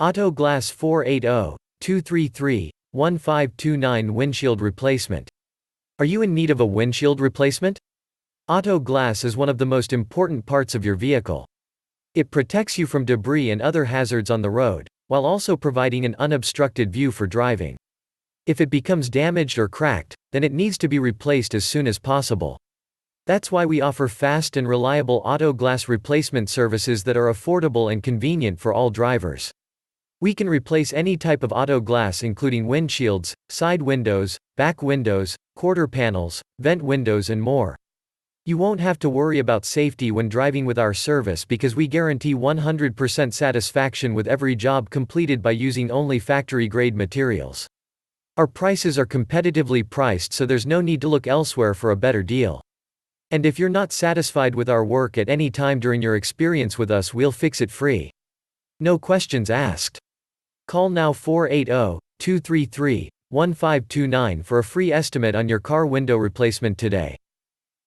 Auto Glass 480-233-1529 Windshield Replacement. Are you in need of a windshield replacement? Auto glass is one of the most important parts of your vehicle. It protects you from debris and other hazards on the road, while also providing an unobstructed view for driving. If it becomes damaged or cracked, then it needs to be replaced as soon as possible. That's why we offer fast and reliable auto glass replacement services that are affordable and convenient for all drivers. We can replace any type of auto glass including windshields, side windows, back windows, quarter panels, vent windows and more. You won't have to worry about safety when driving with our service because we guarantee 100% satisfaction with every job completed by using only factory-grade materials. Our prices are competitively priced, so there's no need to look elsewhere for a better deal. And if you're not satisfied with our work at any time during your experience with us, we'll fix it free. No questions asked. Call now 480-233-1529 for a free estimate on your car window replacement today.